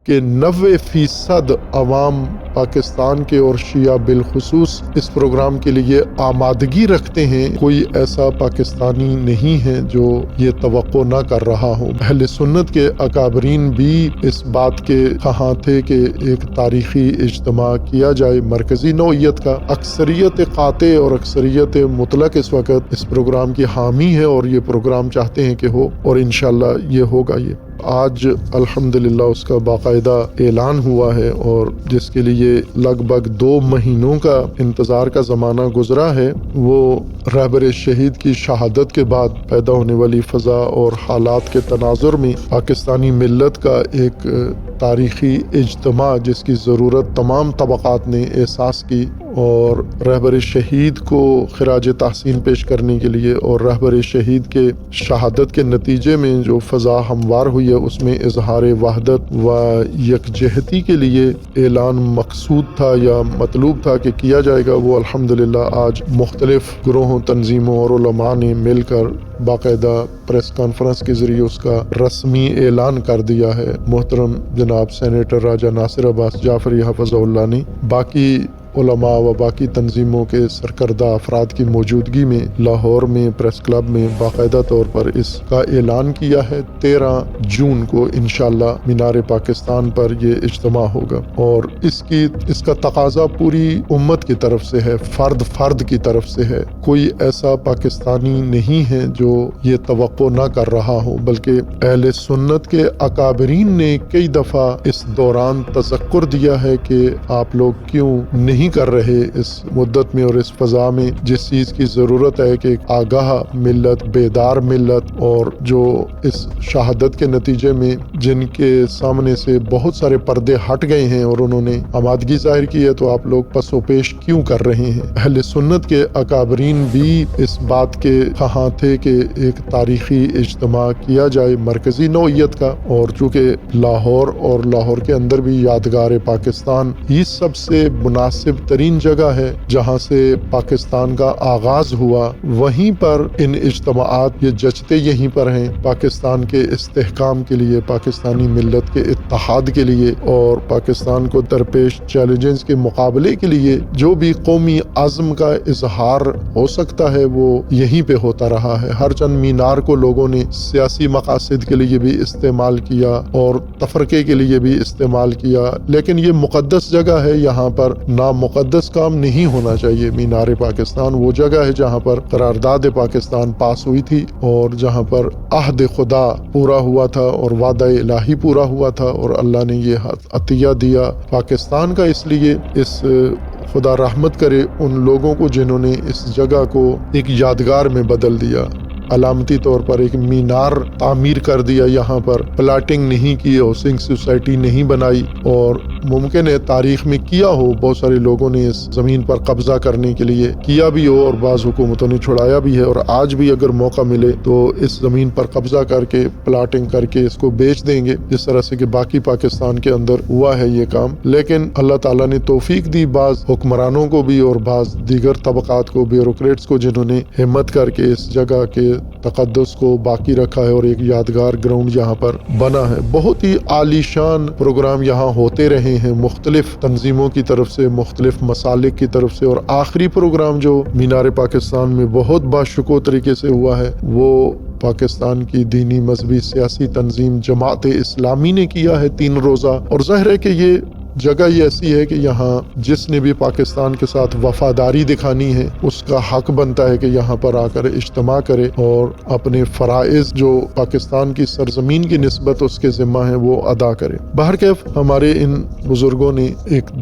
کہ 90% عوام پاکستان کے اور شیعہ بالخصوص اس پروگرام کے لیے آمادگی رکھتے ہیں، کوئی ایسا پاکستانی نہیں ہے جو یہ توقع نہ کر رہا ہو۔ اہل سنت کے اکابرین بھی اس بات کے خواہاں تھے کہ ایک تاریخی اجتماع کیا جائے مرکزی نوعیت کا۔ اکثریت قاطع اور اکثریت مطلق اس وقت اس پروگرام کی حامی ہے اور یہ پروگرام چاہتے ہیں کہ ہو، اور انشاءاللہ یہ ہوگا۔ یہ آج الحمدللہ اس کا باقاعدہ اعلان ہوا ہے، اور جس کے لیے لگ بھگ 2 مہینوں کا انتظار کا زمانہ گزرا ہے، وہ رہبر شہید کی شہادت کے بعد پیدا ہونے والی فضا اور حالات کے تناظر میں پاکستانی ملت کا ایک تاریخی اجتماع جس کی ضرورت تمام طبقات نے احساس کی، اور رہبر شہید کو خراج تحسین پیش کرنے کے لیے اور رہبر شہید کے شہادت کے نتیجے میں جو فضا ہموار ہوئی ہے اس میں اظہار وحدت و یکجہتی کے لیے اعلان مقصود تھا یا مطلوب تھا کہ کیا جائے گا، وہ الحمدللہ آج مختلف گروہوں، تنظیموں اور علماء نے مل کر باقاعدہ پریس کانفرنس کے ذریعے اس کا رسمی اعلان کر دیا ہے۔ محترم جناب سینیٹر راجہ ناصر عباس جعفری حفظہ اللہ نے باقی علماء و باقی تنظیموں کے سرکردہ افراد کی موجودگی میں لاہور میں پریس کلب میں باقاعدہ طور پر اس کا اعلان کیا ہے۔ 13 جون کو انشاءاللہ مینار پاکستان پر یہ اجتماع ہوگا، اور اس کا تقاضا پوری امت کی طرف سے ہے، فرد کی طرف سے ہے۔ کوئی ایسا پاکستانی نہیں ہے جو یہ توقع نہ کر رہا ہو، بلکہ اہل سنت کے اکابرین نے کئی دفعہ اس دوران تذکر دیا ہے کہ آپ لوگ کیوں نہیں کر رہے اس مدت میں اور اس فضا میں جس چیز کی ضرورت ہے کہ آگاہ ملت، بیدار ملت، اور جو اس شہادت کے نتیجے میں جن کے سامنے سے بہت سارے پردے ہٹ گئے ہیں اور انہوں نے آمادگی ظاہر کی ہے، تو آپ لوگ پس و پیش کیوں کر رہے ہیں؟ اہل سنت کے اکابرین بھی اس بات کے خواہاں تھے کہ ایک تاریخی اجتماع کیا جائے مرکزی نوعیت کا، اور چونکہ لاہور کے اندر بھی یادگار پاکستان ہی سب سے مناسب ترین جگہ ہے جہاں سے پاکستان کا آغاز ہوا، وہیں پر ان اجتماعات یہ جچتے یہیں پر ہیں پاکستان کے استحکام کے لیے، پاکستانی ملت کے اتحاد کے لیے، اور پاکستان کو درپیش چیلنجز کے مقابلے کے لیے جو بھی قومی عزم کا اظہار ہو سکتا ہے وہ یہیں پہ ہوتا رہا ہے۔ ہر چند مینار کو لوگوں نے سیاسی مقاصد کے لیے بھی استعمال کیا اور تفرقے کے لیے بھی استعمال کیا، لیکن یہ مقدس جگہ ہے، یہاں پر نامقدس کام نہیں ہونا چاہیے۔ مینار پاکستان وہ جگہ ہے جہاں پر قرارداد پاکستان پاس ہوئی تھی، اور جہاں پر عہد خدا پورا ہوا تھا اور وعدہ الہی پورا ہوا تھا، اور اللہ نے یہ عطیہ دیا پاکستان کا۔ اس لیے خدا رحمت کرے ان لوگوں کو جنہوں نے اس جگہ کو ایک یادگار میں بدل دیا، علامتی طور پر ایک مینار تعمیر کر دیا، یہاں پر پلاٹنگ نہیں کی، ہاؤسنگ سوسائٹی نہیں بنائی، اور ممکن ہے تاریخ میں کیا ہو، بہت سارے لوگوں نے اس زمین پر قبضہ کرنے کے لیے کیا بھی ہو اور بعض حکومتوں نے چھڑایا بھی ہے، اور آج بھی اگر موقع ملے تو اس زمین پر قبضہ کر کے پلاٹنگ کر کے اس کو بیچ دیں گے، جس طرح سے کہ باقی پاکستان کے اندر ہوا ہے یہ کام۔ لیکن اللہ تعالیٰ نے توفیق دی بعض حکمرانوں کو بھی اور بعض دیگر طبقات کو، بیوروکریٹس کو، جنہوں نے ہمت کر کے اس جگہ کے تقدس کو باقی رکھا ہے، اور ایک یادگار گراؤنڈ یہاں پر بنا ہے۔ بہت ہی عالی شان پروگرام یہاں ہوتے رہے ہیں مختلف تنظیموں کی طرف سے، مختلف مسالک کی طرف سے، اور آخری پروگرام جو مینار پاکستان میں بہت باشکوہ طریقے سے ہوا ہے وہ پاکستان کی دینی مذہبی سیاسی تنظیم جماعت اسلامی نے کیا ہے 3 روزہ، اور ظاہر ہے کہ یہ جگہ یہ ایسی ہے کہ یہاں جس نے بھی پاکستان کے ساتھ وفاداری دکھانی ہے اس کا حق بنتا ہے کہ یہاں پر آ کر اجتماع کرے اور اپنے فرائض جو پاکستان کی سرزمین کی نسبت اس کے ذمہ ہیں وہ ادا کرے۔ بہرکیف ہمارے ان بزرگوں نے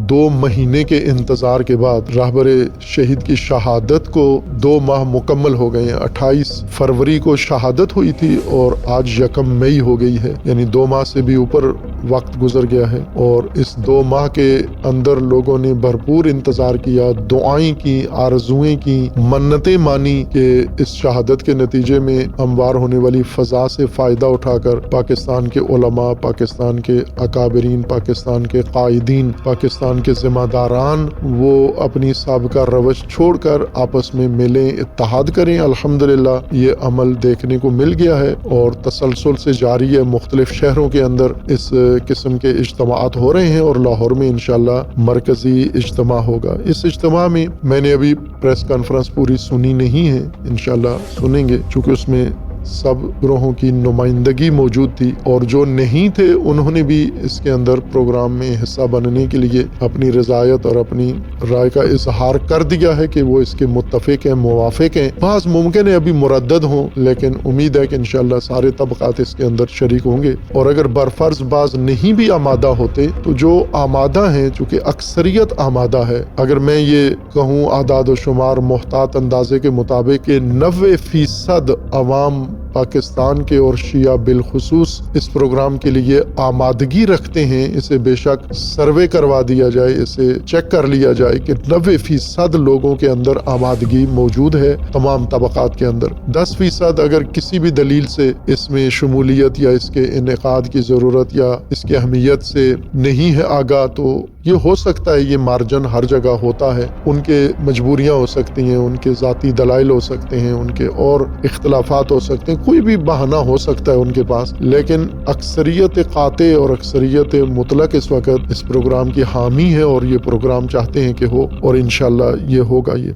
2 مہینے کے انتظار کے بعد رہبر شہید کی شہادت کو 2 ماہ مکمل ہو گئے ہیں۔ 28 فروری کو شہادت ہوئی تھی اور آج 1 مئی ہو گئی ہے، یعنی 2 ماہ سے بھی اوپر وقت گزر گیا ہے، اور اس 2 2 ماہ کے اندر لوگوں نے بھرپور انتظار کیا، دعائیں کی، آرزوئیں کی، منتیں مانی کہ اس شہادت کے نتیجے میں ہموار ہونے والی فضا سے فائدہ اٹھا کر پاکستان کے علماء، پاکستان کے اکابرین، پاکستان کے قائدین، پاکستان کے ذمہ داران وہ اپنی سابقہ روش چھوڑ کر آپس میں ملیں، اتحاد کریں۔ الحمدللہ یہ عمل دیکھنے کو مل گیا ہے اور تسلسل سے جاری ہے۔ مختلف شہروں کے اندر اس قسم کے اجتماعات ہو رہے ہیں اور لاہور میں انشاءاللہ مرکزی اجتماع ہوگا۔ اس اجتماع میں نے ابھی پریس کانفرنس پوری سنی نہیں ہے، انشاءاللہ سنیں گے، چونکہ اس میں سب گروہوں کی نمائندگی موجود تھی اور جو نہیں تھے انہوں نے بھی اس کے اندر پروگرام میں حصہ بننے کے لیے اپنی رضایت اور اپنی رائے کا اظہار کر دیا ہے کہ وہ اس کے متفق ہیں، موافق ہیں۔ بعض ممکن ہے ابھی مردد ہوں، لیکن امید ہے کہ انشاءاللہ سارے طبقات اس کے اندر شریک ہوں گے۔ اور اگر برفرض بعض نہیں بھی آمادہ ہوتے تو جو آمادہ ہیں، چونکہ اکثریت آمادہ ہے، اگر میں یہ کہوں اعداد و شمار محتاط اندازے کے مطابق کہ 90% عوام پاکستان کے اور شیعہ بالخصوص اس پروگرام کے لیے آمادگی رکھتے ہیں، اسے بے شک سروے کروا دیا جائے، اسے چیک کر لیا جائے کہ 90% لوگوں کے اندر آمادگی موجود ہے تمام طبقات کے اندر۔ 10% اگر کسی بھی دلیل سے اس میں شمولیت یا اس کے انعقاد کی ضرورت یا اس کی اہمیت سے نہیں ہے آگاہ، تو یہ ہو سکتا ہے، یہ مارجن ہر جگہ ہوتا ہے، ان کے مجبوریاں ہو سکتی ہیں، ان کے ذاتی دلائل ہو سکتے ہیں، ان کے اور اختلافات ہو سکتے ہیں، کوئی بھی بہانہ ہو سکتا ہے ان کے پاس، لیکن اکثریت قاطع اور اکثریت مطلق اس وقت اس پروگرام کی حامی ہے اور یہ پروگرام چاہتے ہیں کہ ہو، اور انشاءاللہ یہ ہوگا۔ یہ